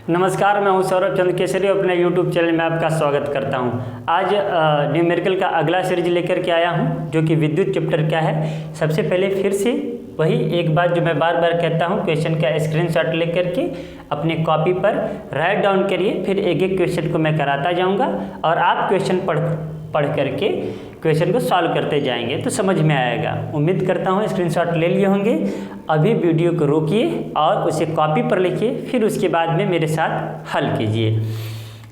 नमस्कार, मैं हूं सौरभ चंद्र केसरी। अपने YouTube चैनल में आपका स्वागत करता हूं। आज न्यूमेरिकल का अगला सीरीज लेकर के आया हूं, जो कि विद्युत चैप्टर क्या है। सबसे पहले फिर से वही एक बात जो मैं बार बार कहता हूं, क्वेश्चन का स्क्रीनशॉट लेकर के अपने कॉपी पर राइट डाउन करिए। फिर एक एक क्वेश्चन को मैं कराता जाऊँगा और आप क्वेश्चन पढ़ करके क्वेश्चन को सॉल्व करते जाएंगे तो समझ में आएगा। उम्मीद करता हूँ स्क्रीनशॉट ले लिए होंगे। अभी वीडियो को रोकिए और उसे कॉपी पर लिखिए, फिर उसके बाद में मेरे साथ हल कीजिए।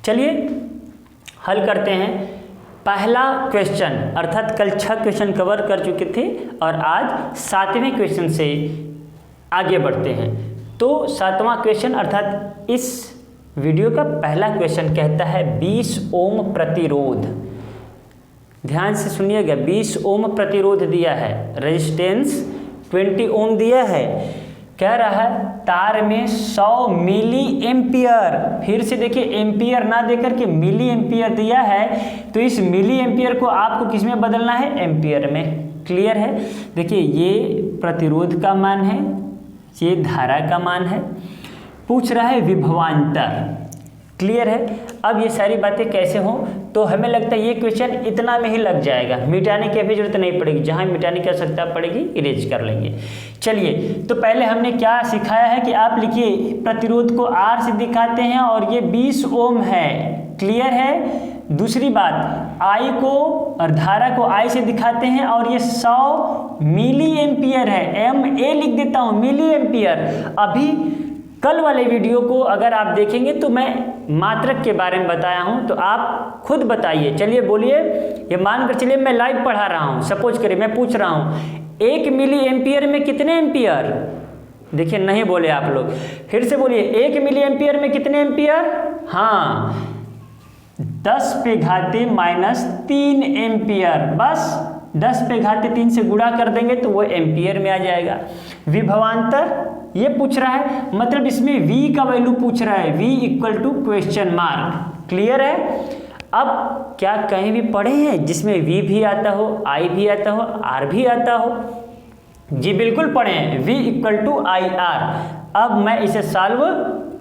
चलिए हल करते हैं। पहला क्वेश्चन, अर्थात कल 6 क्वेश्चन कवर कर चुके थे और आज 7वें क्वेश्चन से आगे बढ़ते हैं। तो 7वां क्वेश्चन अर्थात इस वीडियो का पहला क्वेश्चन कहता है 20 ओम प्रतिरोध। ध्यान से सुनिएगा, 20 ओम प्रतिरोध दिया है, रेजिस्टेंस 20 ओम दिया है। कह रहा है तार में 100 मिली एम्पियर। फिर से देखिए, एम्पियर ना देकर के मिली एम्पियर दिया है, तो इस मिली एम्पियर को आपको किस में बदलना है? एम्पियर में। क्लियर है? देखिए, ये प्रतिरोध का मान है, ये धारा का मान है। पूछ रहा है विभवांतर। क्लियर है? अब ये सारी बातें कैसे हों, तो हमें लगता है ये क्वेश्चन इतना में ही लग जाएगा, मिटाने की अभी जरूरत नहीं पड़ेगी। जहाँ मिटाने की आवश्यकता पड़ेगी इरेज कर लेंगे। चलिए, तो पहले हमने क्या सिखाया है कि आप लिखिए प्रतिरोध को R से दिखाते हैं और ये 20 ओम है। क्लियर है? दूसरी बात, I को और धारा को I से दिखाते हैं और ये 100 मिली एम्पियर है। MA लिख देता हूँ, मिली एम्पियर। अभी कल वाले वीडियो को अगर आप देखेंगे तो मैं मात्रक के बारे में बताया हूं, तो आप खुद बताइए। चलिए बोलिए, ये मानकर चलिए मैं लाइव पढ़ा रहा हूं। सपोज करिए मैं पूछ रहा हूं 1 मिली एम्पियर में कितने एम्पियर? देखिए नहीं बोले आप लोग, फिर से बोलिए 1 मिली एम्पियर में कितने एम्पियर? हाँ, 10 पे घाते -3 एम्पियर। बस 10 पे घाते 3 से गुणा कर देंगे तो वो एम्पियर में आ जाएगा। विभवांतर ये पूछ रहा है, मतलब इसमें V का वैल्यू पूछ रहा है, V equal to question mark. Clear है? अब क्या कहीं भी पढ़े हैं जिसमें V भी आता हो, I भी आता हो, R भी आता हो? जी बिल्कुल पढ़े हैं, V इक्वल टू IR। अब मैं इसे सॉल्व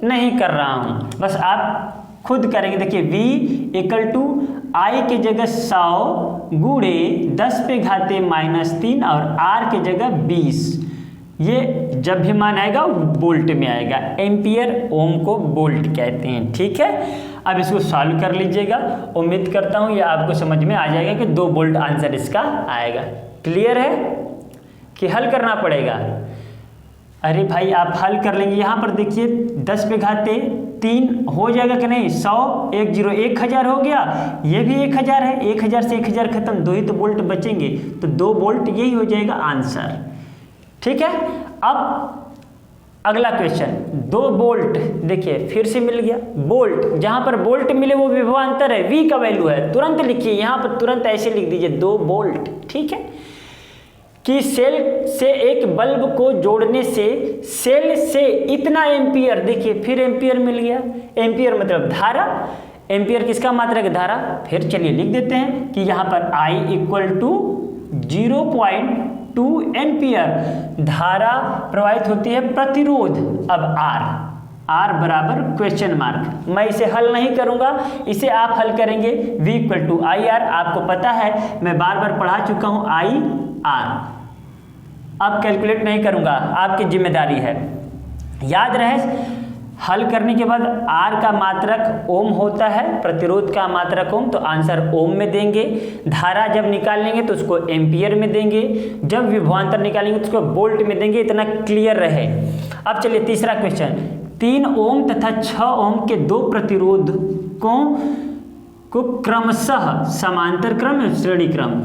नहीं कर रहा हूँ, बस आप खुद करेंगे। देखिए V इक्वल टू I के जगह 100 गुणे 10 पे घाते -3 और R के जगह 20। ये जब भी मान आएगा वोल्ट में आएगा। एम्पियर ओम को वोल्ट कहते हैं। ठीक है, अब इसको सॉल्व कर लीजिएगा। उम्मीद करता हूँ ये आपको समझ में आ जाएगा कि 2 वोल्ट आंसर इसका आएगा। क्लियर है कि हल करना पड़ेगा? अरे भाई आप हल कर लेंगे। यहाँ पर देखिए 10 पे घाते 3 हो जाएगा कि नहीं? 100 1 0 1000 हो गया, ये भी 1000 है। 1000 से 1000 खत्म, 2 ही तो वोल्ट बचेंगे, तो 2 वोल्ट यही हो जाएगा आंसर। ठीक है, अब अगला क्वेश्चन 2 वोल्ट। देखिए फिर से मिल गया वोल्ट। जहां पर वोल्ट मिले वो विभवांतर है, V का वैल्यू है। तुरंत लिखिए, यहां पर तुरंत ऐसे लिख दीजिए 2 वोल्ट। ठीक है, कि सेल से एक बल्ब को जोड़ने से सेल से इतना एम्पियर। देखिए फिर एम्पियर मिल गया। एम्पियर मतलब धारा। एम्पियर किसका मात्रक है? धारा। फिर चलिए लिख देते हैं कि यहाँ पर I इक्वल टू 0.2 एम्पियर धारा प्रवाहित होती है प्रतिरोध। अब R बराबर क्वेश्चन मार्क। मैं इसे हल नहीं करूंगा, इसे आप हल करेंगे। V इक्वल टू IR, आपको पता है मैं बार बार पढ़ा चुका हूं IR। अब कैलकुलेट नहीं करूंगा, आपकी जिम्मेदारी है। याद रहे, हल करने के बाद R का मात्रक ओम होता है, प्रतिरोध का मात्रक ओम, तो आंसर ओम में देंगे। धारा जब निकालेंगे तो उसको एम्पियर में देंगे, जब विभवांतर निकालेंगे तो उसको वोल्ट में देंगे। इतना क्लियर रहे। अब चलिए तीसरा क्वेश्चन, 3 ओम तथा 6 ओम के 2 प्रतिरोधकों को क्रमशः समांतर क्रम या श्रेणी क्रम।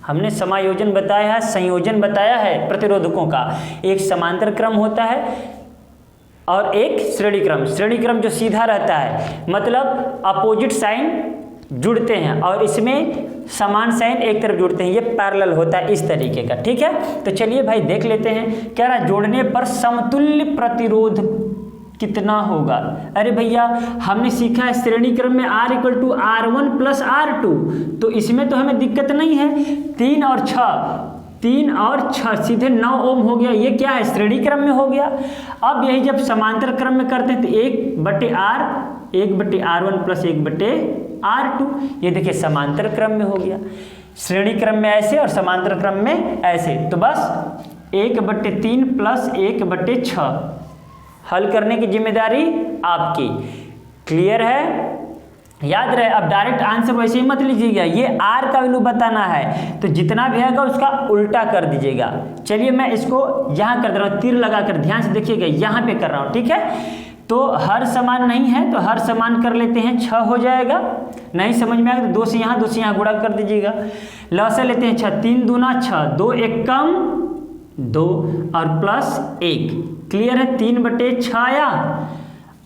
हमने समायोजन बताया है, संयोजन बताया है प्रतिरोधकों का। एक समांतर क्रम होता है और एक श्रेणी क्रम। श्रेणी क्रम जो सीधा रहता है, मतलब अपोजिट साइन जुड़ते हैं और इसमें समान साइन एक तरफ जुड़ते हैं, ये पैरेलल होता है इस तरीके का। ठीक है, तो चलिए भाई देख लेते हैं। कह रहा जोड़ने पर समतुल्य प्रतिरोध कितना होगा? अरे भैया हमने सीखा है श्रेणी क्रम में R equal to R1 plus R2, तो इसमें तो हमें दिक्कत नहीं है। 3 और 6 3 और 6 सीधे 9 ओम हो गया। ये क्या है, श्रेणी क्रम में हो गया। अब यही जब समांतर क्रम में करते हैं तो 1/R 1/R1 प्लस 1/R2, ये देखिए समांतर क्रम में हो गया। श्रेणी क्रम में ऐसे और समांतर क्रम में ऐसे, तो बस 1/3 प्लस 1/6 हल करने की जिम्मेदारी आपकी। क्लियर है, याद रहे। अब डायरेक्ट आंसर वैसे ही मत लीजिएगा, ये R का वैल्यू बताना है तो जितना भी आएगा उसका उल्टा कर दीजिएगा। चलिए मैं इसको यहाँ कर दे रहा हूँ, तीर लगाकर ध्यान से देखिएगा, यहाँ पे कर रहा हूँ, ठीक है। तो हर समान नहीं है तो हर समान कर लेते हैं, 6 हो जाएगा। नहीं समझ में आएगा तो 2 से यहाँ गुणा कर दीजिएगा। लॉसा लेते हैं 6, 3 दूना 6, 2 1 कम 2 और प्लस 1। क्लियर है, 3/6 आया।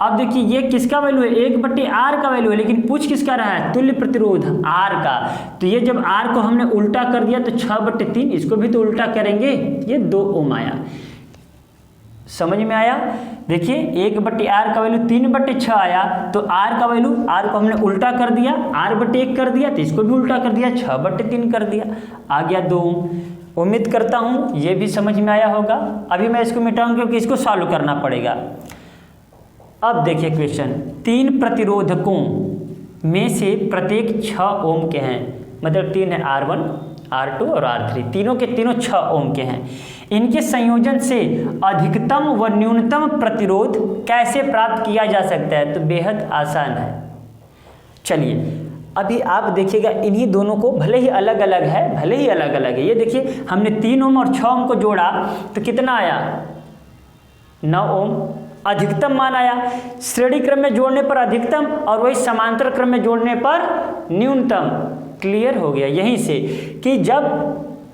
अब देखिए ये किसका वैल्यू है, 1/R का वैल्यू है, लेकिन पूछ किसका रहा है, तुल्य प्रतिरोध R का। तो ये जब R को हमने उल्टा कर दिया तो 6/3, इसको भी तो उल्टा करेंगे, ये 2 ओम आया। समझ में आया। देखिए 1/R का वैल्यू 3/6 आया, तो R का वैल्यू, R को हमने उल्टा कर दिया, R/1 कर दिया, तो इसको भी उल्टा कर दिया, 6/3 कर दिया, आ गया 2 ओम। उम्मीद करता हूँ ये भी समझ में आया होगा। अभी मैं इसको मिटाऊंगा क्योंकि इसको सॉल्व करना पड़ेगा। अब देखिए क्वेश्चन, 3 प्रतिरोधकों में से प्रत्येक 6 ओम के हैं, मतलब 3 है, R1 R2 और R3, तीनों के तीनों 6 ओम के हैं। इनके संयोजन से अधिकतम व न्यूनतम प्रतिरोध कैसे प्राप्त किया जा सकता है, तो बेहद आसान है। चलिए अभी आप देखिएगा, इन्हीं दोनों को भले ही अलग अलग है, ये देखिए हमने 3 ओम और 6 ओम को जोड़ा तो कितना आया, 9 ओम। अधिकतम मान आया, श्रेणी क्रम में जोड़ने पर अधिकतम और वही समांतर क्रम में जोड़ने पर न्यूनतम। क्लियर हो गया यहीं से कि जब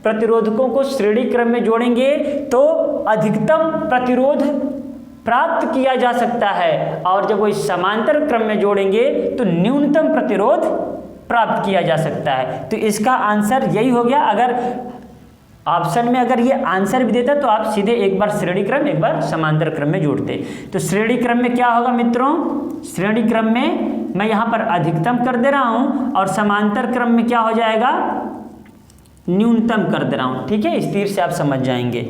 प्रतिरोधकों को श्रेणी क्रम में जोड़ेंगे तो अधिकतम प्रतिरोध प्राप्त किया जा सकता है, और जब वही समांतर क्रम में जोड़ेंगे तो न्यूनतम प्रतिरोध प्राप्त किया जा सकता है। तो इसका आंसर यही हो गया। अगर ऑप्शन में अगर ये आंसर भी देता तो आप सीधे एक बार श्रेणी क्रम एक बार समांतर क्रम में जोड़ते। तो श्रेणी क्रम में क्या होगा मित्रों, श्रेणी क्रम में मैं यहाँ पर अधिकतम कर दे रहा हूँ और समांतर क्रम में क्या हो जाएगा, न्यूनतम कर दे रहा हूँ। ठीक है, इस तीर से आप समझ जाएंगे।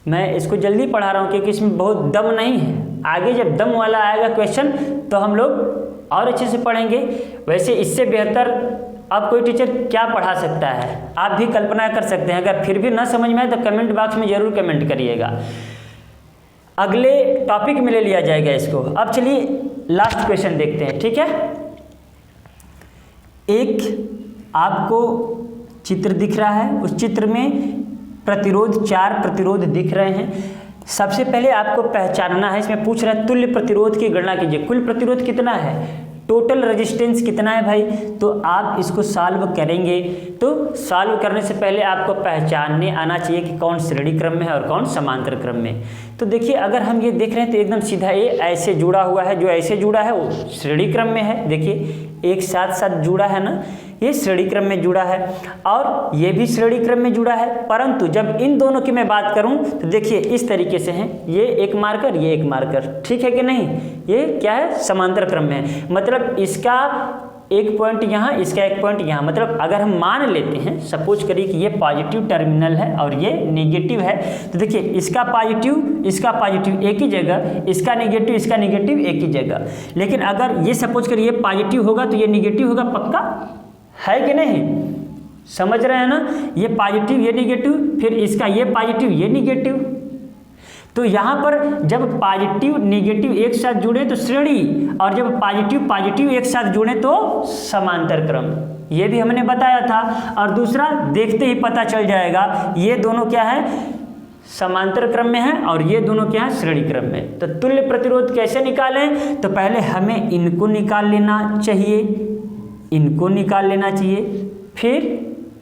मैं इसको जल्दी पढ़ा रहा हूँ क्योंकि इसमें बहुत दम नहीं है। आगे जब दम वाला आएगा क्वेश्चन तो हम लोग और अच्छे से पढ़ेंगे। वैसे इससे बेहतर अब कोई टीचर क्या पढ़ा सकता है, आप भी कल्पना कर सकते हैं। अगर फिर भी ना समझ में आए तो कमेंट बॉक्स में जरूर कमेंट करिएगा, अगले टॉपिक में ले लिया जाएगा इसको। अब चलिए लास्ट क्वेश्चन देखते हैं। ठीक है, एक आपको चित्र दिख रहा है, उस चित्र में प्रतिरोध 4 प्रतिरोध दिख रहे हैं। सबसे पहले आपको पहचानना है, इसमें पूछ रहा है तुल्य प्रतिरोध की गणना कीजिए। कुल प्रतिरोध कितना है, टोटल रेजिस्टेंस कितना है भाई। तो आप इसको सॉल्व करेंगे तो सॉल्व करने से पहले आपको पहचानने आना चाहिए कि कौन श्रेणी क्रम में है और कौन समांतर क्रम में। तो देखिए अगर हम ये देख रहे हैं तो एकदम सीधा ये ऐसे जुड़ा हुआ है, जो ऐसे जुड़ा है वो श्रेणी क्रम में है। देखिए एक साथ साथ जुड़ा है ना, ये श्रेणी क्रम में जुड़ा है और ये भी श्रेणी क्रम में जुड़ा है। परंतु जब इन दोनों की मैं बात करूं तो देखिए इस तरीके से हैं, ये एक मार्कर ये एक मार्कर, ठीक है कि नहीं। ये क्या है, समांतर क्रम में है। मतलब इसका एक पॉइंट यहाँ, इसका एक पॉइंट यहाँ। मतलब अगर हम मान लेते हैं, सपोज करिए कि ये पॉजिटिव टर्मिनल है और ये नेगेटिव है, तो देखिए इसका पॉजिटिव एक ही जगह, इसका नेगेटिव एक ही जगह। लेकिन अगर ये सपोज करिए ये पॉजिटिव होगा तो ये नेगेटिव होगा, पक्का है कि नहीं, समझ रहे हैं ना। ये पॉजिटिव ये नेगेटिव, फिर इसका ये पॉजिटिव ये नेगेटिव। तो यहाँ पर जब पॉजिटिव नेगेटिव एक साथ जुड़े तो श्रेणी, और जब पॉजिटिव एक साथ जुड़े तो समांतर क्रम। ये भी हमने बताया था। और दूसरा देखते ही पता चल जाएगा, ये दोनों क्या है, समांतर क्रम में है और ये दोनों क्या है, श्रेणी क्रम में। तो तुल्य प्रतिरोध कैसे निकालें, तो पहले हमें इनको निकाल लेना चाहिए, इनको निकाल लेना चाहिए, फिर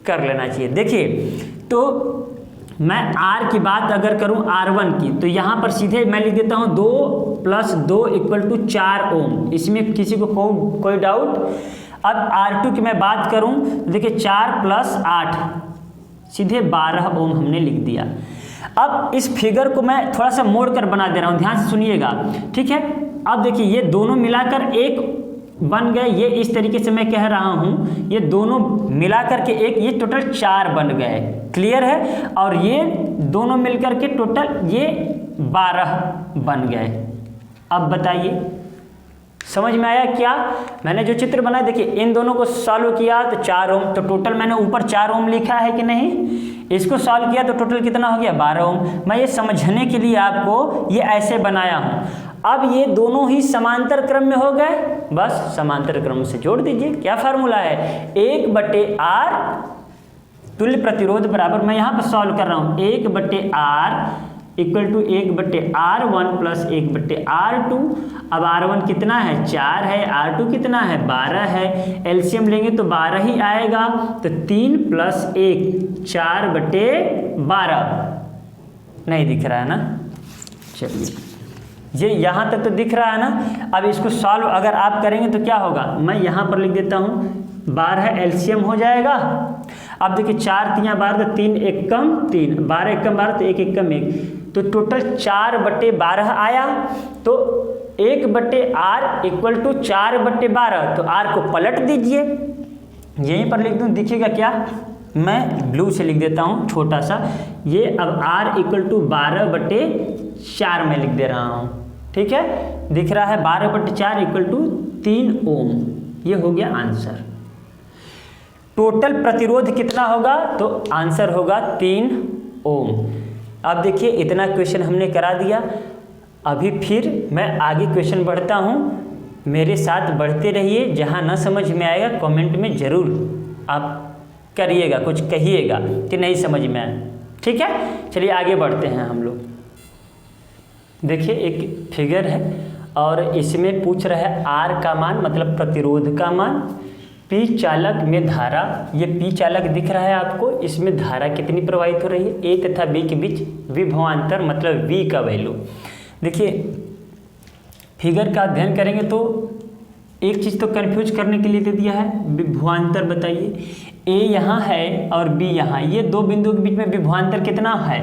कर लेना चाहिए। देखिए तो मैं R की बात अगर करूं R1 की, तो यहाँ पर सीधे मैं लिख देता हूँ 2 + 2 = 4 ओम। इसमें किसी को कोई डाउट। अब R2 की मैं बात करूं तो देखिए 4 + 8 सीधे 12 ओम हमने लिख दिया। अब इस फिगर को मैं थोड़ा सा मोड़ कर बना दे रहा हूँ, ध्यान से सुनिएगा। ठीक है, अब देखिए ये दोनों मिलाकर एक बन गए, ये इस तरीके से मैं कह रहा हूँ, ये दोनों मिला करके एक, ये टोटल 4 बन गए, क्लियर है। और ये दोनों मिलकर के टोटल ये 12 बन गए। अब बताइए समझ में आया क्या? मैंने जो चित्र बनाया देखिए, इन दोनों को सॉल्व किया तो 4 ओम, तो टोटल मैंने ऊपर 4 ओम लिखा है कि नहीं, इसको सॉल्व किया तो टोटल कितना हो गया 12 ओम। मैं ये समझने के लिए आपको ये ऐसे बनाया हूँ। अब ये दोनों ही समांतर क्रम में हो गए, बस समांतर क्रम से जोड़ दीजिए। क्या फार्मूला है, 1/r तुल्य प्रतिरोध बराबर, मैं यहाँ पर सॉल्व कर रहा हूँ, 1/r equal to 1/r1 plus 1/r2। अब r1 कितना है 4 है, r2 कितना है 12 है, एलसीएम लेंगे तो 12 ही आएगा, तो 3 + 1 4/12 नहीं दिख रहा है ना। चलिए ये यहाँ तक तो दिख रहा है ना। अब इसको सॉल्व अगर आप करेंगे तो क्या होगा, मैं यहाँ पर लिख देता हूँ 12 एलसीएम हो जाएगा। अब देखिए 4 × 3 = 12, तो 3 एकम 3, 12 एकम 12, तो 1 एकम 1, तो टोटल 4/12 आया। तो 1/r इक्वल टू 4/12, तो r को पलट दीजिए, यहीं पर लिख दूँ, दिखेगा क्या, मैं ब्लू से लिख देता हूँ छोटा सा, ये अब r इक्वल टू 12/4 में लिख दे रहा हूँ, ठीक है, दिख रहा है 12/4 इक्वल टू 3 ओम। ये हो गया आंसर। टोटल प्रतिरोध कितना होगा, तो आंसर होगा 3 ओम। अब देखिए इतना क्वेश्चन हमने करा दिया। अभी फिर मैं आगे क्वेश्चन बढ़ता हूँ, मेरे साथ बढ़ते रहिए। जहाँ ना समझ में आएगा कमेंट में ज़रूर आप करिएगा, कुछ कहिएगा कि नहीं समझ में आया, ठीक है। चलिए आगे बढ़ते हैं हम लोग। देखिए एक फिगर है और इसमें पूछ रहा है R का मान, मतलब प्रतिरोध का मान, P चालक में धारा, ये P चालक दिख रहा है आपको, इसमें धारा कितनी प्रवाहित हो रही है, A तथा B के बीच विभवांतर मतलब V का वैल्यू। देखिए फिगर का अध्ययन करेंगे तो एक चीज़ तो कंफ्यूज करने के लिए दे दिया है, विभवांतर बताइए, A यहाँ है और B यहाँ, ये दो बिंदुओं के बीच में विभवांतर कितना है,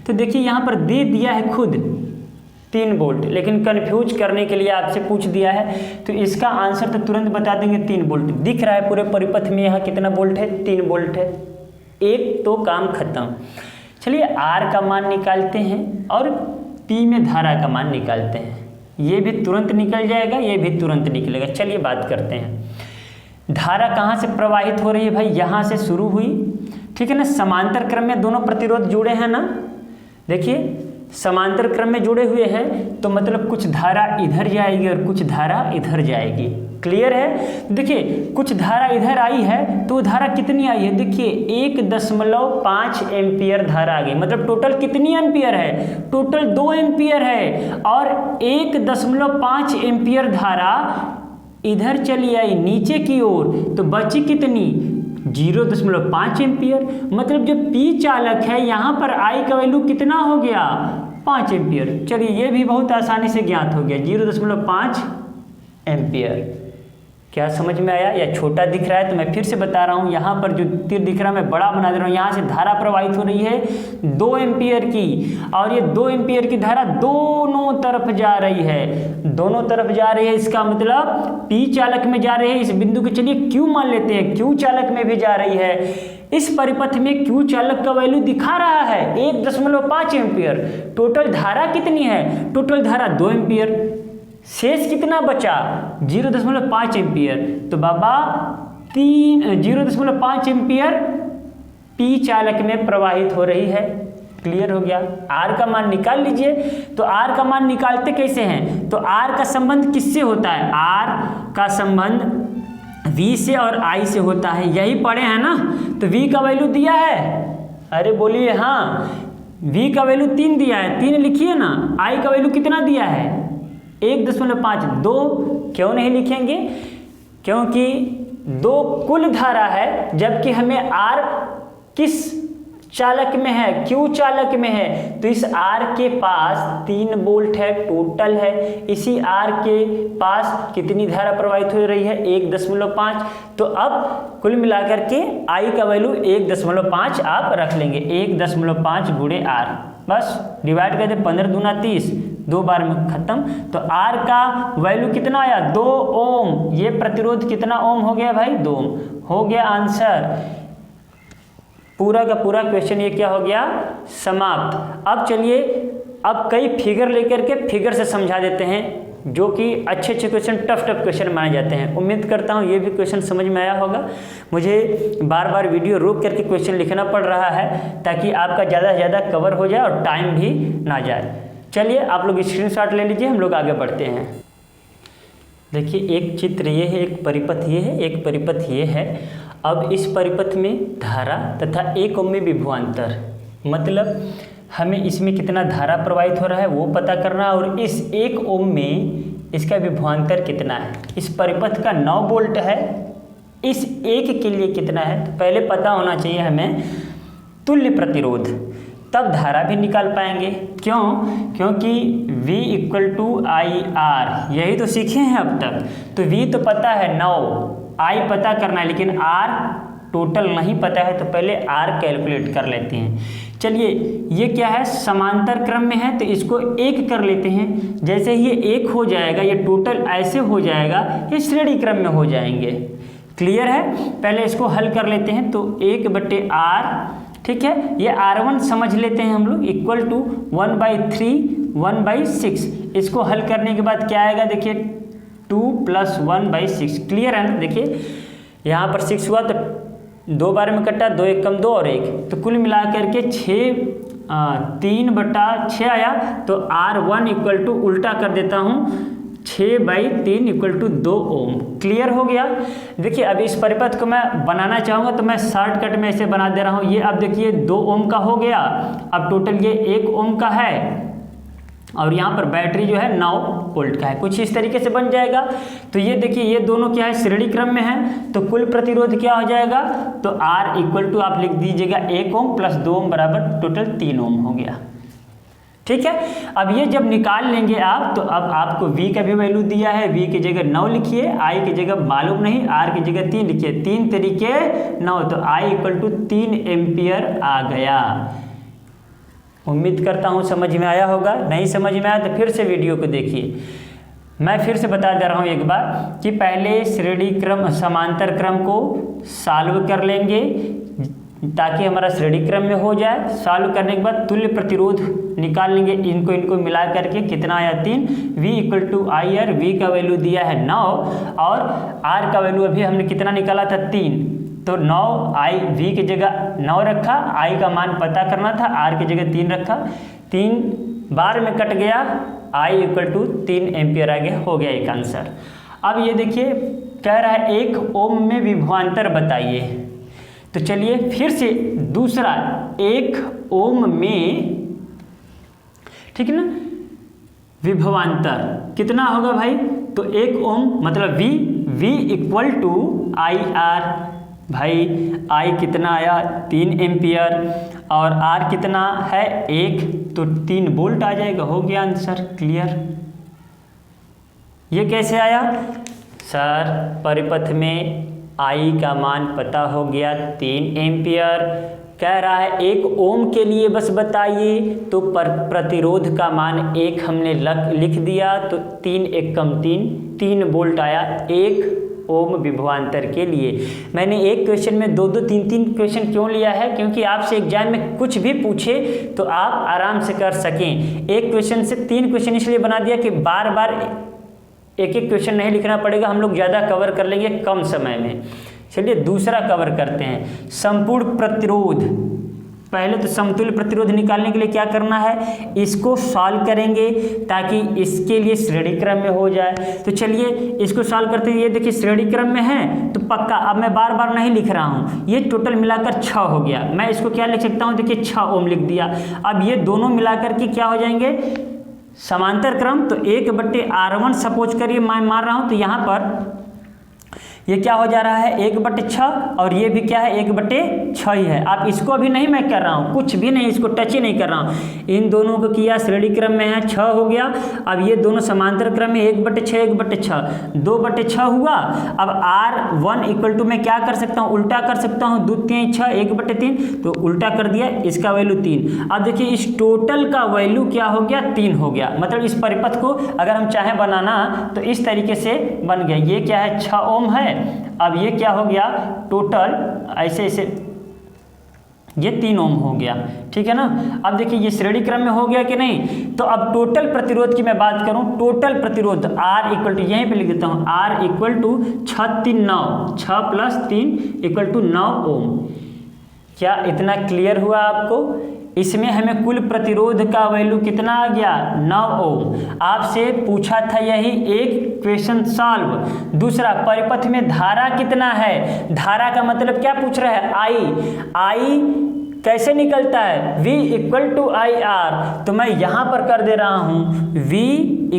तो देखिए यहाँ पर दे दिया है खुद 3 वोल्ट, लेकिन कंफ्यूज करने के लिए आपसे पूछ दिया है, तो इसका आंसर तो तुरंत बता देंगे 3 वोल्ट। दिख रहा है पूरे परिपथ में यहाँ कितना वोल्ट है, 3 वोल्ट है, एक तो काम खत्म। चलिए R का मान निकालते हैं और P में धारा का मान निकालते हैं, ये भी तुरंत निकल जाएगा, ये भी तुरंत निकलेगा। चलिए बात करते हैं, धारा कहाँ से प्रवाहित हो रही है भाई, यहाँ से शुरू हुई, ठीक है ना, समांतर क्रम में दोनों प्रतिरोध जुड़े हैं ना। देखिए समांतर क्रम में जुड़े हुए हैं तो मतलब कुछ धारा इधर जाएगी और कुछ धारा इधर जाएगी, क्लियर है। देखिए कुछ धारा इधर आई है तो धारा कितनी आई है, देखिए 1.5 एम्पियर धारा आ गई, मतलब टोटल कितनी एम्पियर है, टोटल 2 एम्पियर है, और 1.5 एम्पियर धारा इधर चली आई नीचे की ओर, तो बची कितनी 0.5 एम्पियर, मतलब जो P चालक है यहाँ पर I का वैल्यू कितना हो गया 5 एम्पियर। चलिए ये भी बहुत आसानी से ज्ञात हो गया 0.5 एम्पियर। क्या समझ में आया, या छोटा दिख रहा है तो मैं फिर से बता रहा हूँ, यहाँ पर जो तीर दिख रहा है मैं बड़ा बना दे रहा हूँ, यहाँ से धारा प्रवाहित हो रही है 2 एम्पियर की, और ये 2 एम्पियर की धारा दोनों तरफ जा रही है, दोनों तरफ जा रही है, इसका मतलब P चालक में जा रही है, इस बिंदु के चलिए Q मान लेते हैं, Q चालक में भी जा रही है। इस परिपथ में Q चालक का वैल्यू दिखा रहा है 1.5 एम्पियर। टोटल धारा कितनी है, टोटल धारा 2 एम्पियर, शेष कितना बचा 0.5 एम्पियर, तो बाबा 0.5 एम्पियर P चालक में प्रवाहित हो रही है। क्लियर हो गया। R का मान निकाल लीजिए। तो R का मान निकालते कैसे हैं, तो R का संबंध किससे होता है, R का संबंध V से और I से होता है, यही पढ़े हैं ना। तो V का वैल्यू दिया है, अरे बोलिए हाँ, V का वैल्यू 3 दिया है, 3 लिखिए ना। I का वैल्यू कितना दिया है 1.5, 2 क्यों नहीं लिखेंगे, क्योंकि 2 कुल धारा है, जबकि हमें R किस चालक में है, Q चालक में है, तो इस R के पास 3 वोल्ट है, टोटल है। इसी R के पास कितनी धारा प्रवाहित हो रही है 1.5। तो अब कुल मिलाकर के I का वैल्यू 1.5 आप रख लेंगे, 1.5 × R, बस डिवाइड कर दे, 15 दूना 30, 2 बार में खत्म। तो R का वैल्यू कितना आया 2 ओम। ये प्रतिरोध कितना ओम हो गया भाई 2 ओम हो गया आंसर। पूरा का पूरा क्वेश्चन ये क्या हो गया समाप्त। अब चलिए अब कई फिगर लेकर के फिगर से समझा देते हैं, जो कि अच्छे क्वेश्चन टफ क्वेश्चन माने जाते हैं। उम्मीद करता हूँ ये भी क्वेश्चन समझ में आया होगा। मुझे बार बार वीडियो रोक करके क्वेश्चन लिखना पड़ रहा है ताकि आपका ज़्यादा से ज़्यादा कवर हो जाए और टाइम भी ना जाए। चलिए आप लोग स्क्रीनशॉट ले लीजिए, हम लोग आगे बढ़ते हैं। देखिए एक चित्र ये है, एक परिपथ ये है, एक परिपथ ये है। अब इस परिपथ में धारा तथा 1 ओम में विभवांतर, मतलब हमें इसमें कितना धारा प्रवाहित हो रहा है वो पता करना, और इस 1 ओम में इसका विभवांतर कितना है। इस परिपथ का 9 वोल्ट है, इस एक के लिए कितना है तो पहले पता होना चाहिए हमें तुल्य प्रतिरोध, तब धारा भी निकाल पाएंगे। क्यों? क्योंकि V = IR, यही तो सीखे हैं अब तक। तो V तो पता है 9, I पता करना है, लेकिन R टोटल नहीं पता है, तो पहले R कैलकुलेट कर लेते हैं। चलिए ये क्या है समांतर क्रम में है, तो इसको 1 कर लेते हैं। जैसे ये 1 हो जाएगा, ये टोटल ऐसे हो जाएगा, ये श्रेणी क्रम में हो जाएंगे। क्लियर है? पहले इसको हल कर लेते हैं। तो 1/R, ठीक है, ये R1 समझ लेते हैं हम लोग, = 1/3 1/6। इसको हल करने के बाद क्या आएगा देखिए 2 + 1/6। क्लियर है ना? देखिए यहाँ पर 6 हुआ तो 2 बार में कटा, 2 × 1 = 2 और 1, तो कुल मिला करके 3/6 आया। तो R1 = उल्टा कर देता हूँ 6/3 = 2 ओम। क्लियर हो गया? देखिए अब इस परिपथ को मैं बनाना चाहूँगा तो मैं शॉर्टकट में ऐसे बना दे रहा हूँ। ये अब देखिए 2 ओम का हो गया, अब टोटल ये 1 ओम का है, और यहाँ पर बैटरी जो है 9 वोल्ट का है, कुछ इस तरीके से बन जाएगा। तो ये देखिए ये दोनों क्या है श्रेणी क्रम में है, तो कुल प्रतिरोध क्या हो जाएगा, तो R = आप लिख दीजिएगा 1 ओम + 2 ओम बराबर टोटल 3 ओम हो गया। ठीक है, अब ये जब निकाल लेंगे आप, तो अब आपको V का भी वैल्यू दिया है, V की जगह 9 लिखिए, I की जगह मालूम नहीं, R की जगह 3 लिखिए, 3 तरीके 9, तो I = 3 एम्पियर आ गया। उम्मीद करता हूँ समझ में आया होगा। नहीं समझ में आया तो फिर से वीडियो को देखिए। मैं फिर से बता दे रहा हूँ एक बार कि पहले श्रेणी क्रम समांतर क्रम को सॉल्व कर लेंगे ताकि हमारा श्रेणी क्रम में हो जाए। सॉल्व करने के बाद तुल्य प्रतिरोध निकाल लेंगे, इनको मिला करके कितना आया 3। V = IR, V का वैल्यू दिया है 9 और R का वैल्यू अभी हमने कितना निकाला था 3, तो 9 V की जगह 9 रखा, I का मान पता करना था, R की जगह 3 रखा, 3 बार में कट गया, I = 3 एम्पियर आगे हो गया एक आंसर। अब ये देखिए कह रहा है 1 ओम में विभवांतर बताइए, तो चलिए फिर से दूसरा 1 ओम में, ठीक है ना, विभवांतर कितना होगा भाई, तो 1 ओम मतलब V = IR। भाई I कितना आया 3 एम्पियर और R कितना है 1, तो 3 वोल्ट आ जाएगा, हो गया आंसर। क्लियर? ये कैसे आया सर? परिपथ में I का मान पता हो गया 3 एम्पियर, कह रहा है 1 ओम के लिए बस बताइए, तो प्रतिरोध का मान 1 हमने लिख दिया, तो 3 × 1 = 3 वोल्ट आया 1 ओम विभवांतर के लिए। मैंने एक क्वेश्चन में 2-2 3-3 क्वेश्चन क्यों लिया है, क्योंकि आपसे एग्जाम में कुछ भी पूछे तो आप आराम से कर सकें। एक क्वेश्चन से 3 क्वेश्चन इसलिए बना दिया कि बार बार एक क्वेश्चन नहीं लिखना पड़ेगा, हम लोग ज़्यादा कवर कर लेंगे कम समय में। चलिए दूसरा कवर करते हैं, संपूर्ण प्रतिरोध। पहले तो समतुल्य प्रतिरोध निकालने के लिए क्या करना है, इसको सॉल्व करेंगे ताकि इसके लिए श्रेणी क्रम में हो जाए। तो चलिए इसको सॉल्व करते हैं। ये देखिए श्रेणी क्रम में है तो पक्का, अब मैं बार बार नहीं लिख रहा हूँ, ये टोटल मिलाकर 6 हो गया। मैं इसको क्या लिख सकता हूँ, देखिए 6 ओम लिख दिया। अब ये दोनों मिलाकर के क्या हो जाएंगे, समांतर क्रम। तो 1/R1 सपोज करिए मैं मार रहा हूँ, तो यहाँ पर ये क्या हो जा रहा है 1/6 और ये भी क्या है 1/6 ही है। आप इसको भी नहीं मैं कर रहा हूँ, कुछ भी नहीं, इसको टच ही नहीं कर रहा हूँ। इन दोनों को किया श्रेणी क्रम में है 6 हो गया। अब ये दोनों समांतर क्रम में 1/6 1/6 2/6 हुआ। अब R1 = मैं क्या कर सकता हूँ, उल्टा कर सकता हूँ, 2 3 6 1/3 तो उल्टा कर दिया, इसका वैल्यू 3। अब देखिए इस टोटल का वैल्यू क्या हो गया 3 हो गया। मतलब इस परिपथ को अगर हम चाहें बनाना तो इस तरीके से बन गया। ये क्या है 6 ओम है। अब ये क्या हो गया टोटल ऐसे ऐसे ये 3 ओम हो गया, ठीक है ना। अब देखिए ये श्रेणी क्रम में हो गया कि नहीं। तो अब टोटल प्रतिरोध की मैं बात करूं, टोटल प्रतिरोध R = यहीं पे लिख देता हूं, R = 6 3 9 6 + 3 = 9 ओम। क्या इतना क्लियर हुआ आपको? इसमें हमें कुल प्रतिरोध का वैल्यू कितना आ गया 9 ओम। आपसे पूछा था यही एक क्वेश्चन सॉल्व। दूसरा परिपथ में धारा कितना है, धारा का मतलब क्या पूछ रहा है I कैसे निकलता है V = IR। तो मैं यहां पर कर दे रहा हूं V =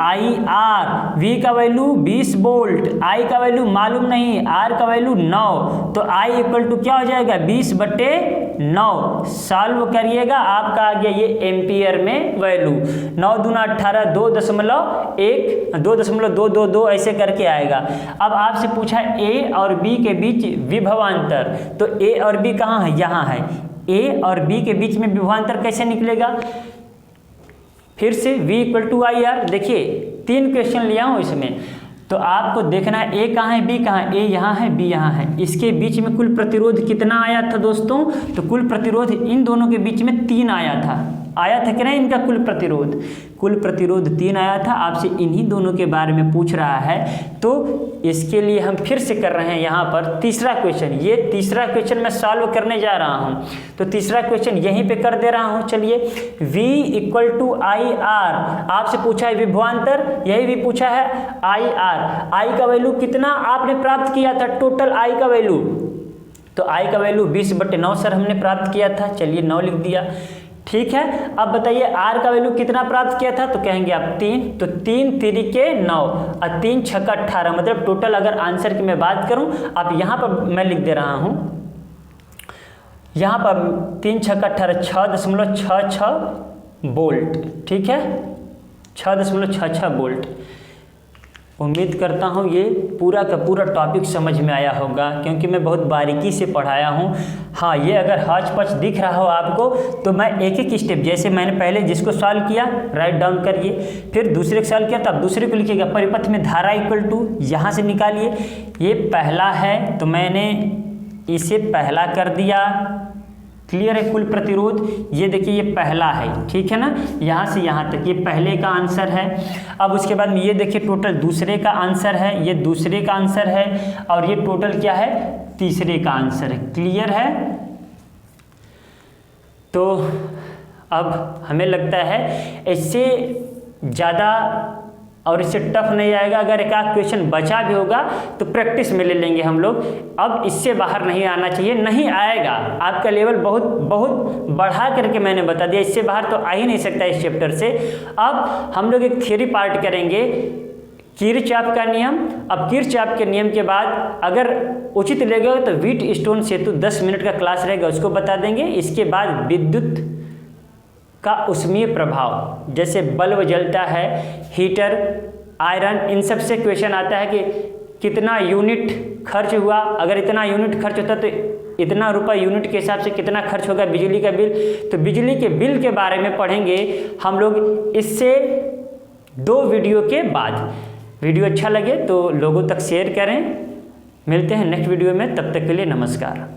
IR। V का वैल्यू 20 वोल्ट, I का वैल्यू मालूम नहीं, R का वैल्यू 9, तो I = क्या हो जाएगा 20/9। सॉल्व करिएगा, आपका आ गया ये एम्पियर में वैल्यू 9 दूना 18 2.1 2.222 ऐसे करके आएगा। अब आपसे पूछा A और B के बीच विभवांतर, तो A और B कहाँ है, यहाँ है। A और B के बीच में विभवांतर कैसे निकलेगा, फिर से V = IR। देखिए 3 क्वेश्चन लिया हूँ इसमें, तो आपको देखना है A कहाँ है B कहाँ है, A यहाँ है B यहाँ है। इसके बीच में कुल प्रतिरोध कितना आया था दोस्तों, तो कुल प्रतिरोध इन दोनों के बीच में 3 आया था कि नहीं। इनका कुल प्रतिरोध 3 आया था। आपसे इन्हीं दोनों के बारे में पूछ रहा है, तो इसके लिए हम फिर से कर रहे हैं यहाँ पर तीसरा क्वेश्चन। ये तीसरा क्वेश्चन मैं सॉल्व करने जा रहा हूँ, तो तीसरा क्वेश्चन यहीं पे कर दे रहा हूँ। चलिए V = IR, आपसे पूछा है विभवांतर, यही भी पूछा है IR। I का वैल्यू कितना आपने प्राप्त किया था, टोटल I का वैल्यू, तो I का वैल्यू 20/9 सर हमने प्राप्त किया था। चलिए 9 लिख दिया, ठीक है। अब बताइए R का वैल्यू कितना प्राप्त किया था, तो कहेंगे आप 3, तो 3 3 के 9 और 3 6 18, मतलब टोटल अगर आंसर की मैं बात करूं, आप यहाँ पर मैं लिख दे रहा हूं, यहाँ पर 3 6 18 6.66 वोल्ट, ठीक है 6.66 वोल्ट। उम्मीद करता हूँ ये पूरा का पूरा टॉपिक समझ में आया होगा, क्योंकि मैं बहुत बारीकी से पढ़ाया हूँ। हाँ, ये अगर हौच पच दिख रहा हो आपको, तो मैं एक एक स्टेप, जैसे मैंने पहले जिसको सॉल्व किया राइट डाउन करिए, फिर दूसरे को सॉल्व किया तो आप दूसरे को लिखिएगा। परिपथ में धारा = यहाँ से निकालिए। ये पहला है तो मैंने इसे पहला कर दिया, क्लियर है। कुल प्रतिरोध ये देखिए ये पहला है, ठीक है ना, यहाँ से यहाँ तक ये पहले का आंसर है। अब उसके बाद में ये देखिए टोटल दूसरे का आंसर है, ये दूसरे का आंसर है, और ये टोटल क्या है तीसरे का आंसर है, क्लियर है। तो अब हमें लगता है इससे ज़्यादा और इससे टफ नहीं आएगा। अगर एक आध क्वेश्चन बचा भी होगा तो प्रैक्टिस में ले लेंगे हम लोग। अब इससे बाहर नहीं आना चाहिए, नहीं आएगा। आपका लेवल बहुत बहुत बढ़ा करके मैंने बता दिया, इससे बाहर तो आ ही नहीं सकता इस चैप्टर से। अब हम लोग एक थ्योरी पार्ट करेंगे, किरचॉफ का नियम। अब किरचॉफ के नियम के बाद अगर उचित लगेगा तो व्हीटस्टोन सेतु 10 मिनट का क्लास रहेगा, उसको बता देंगे। इसके बाद विद्युत का उष्मीय प्रभाव, जैसे बल्ब जलता है, हीटर, आयरन, इन सब से क्वेश्चन आता है कि कितना यूनिट खर्च हुआ, अगर इतना यूनिट खर्च होता तो इतना रुपया यूनिट के हिसाब से कितना खर्च होगा बिजली का बिल। तो बिजली के बिल के बारे में पढ़ेंगे हम लोग इससे 2 वीडियो के बाद। वीडियो अच्छा लगे तो लोगों तक शेयर करें। मिलते हैं नेक्स्ट वीडियो में, तब तक के लिए नमस्कार।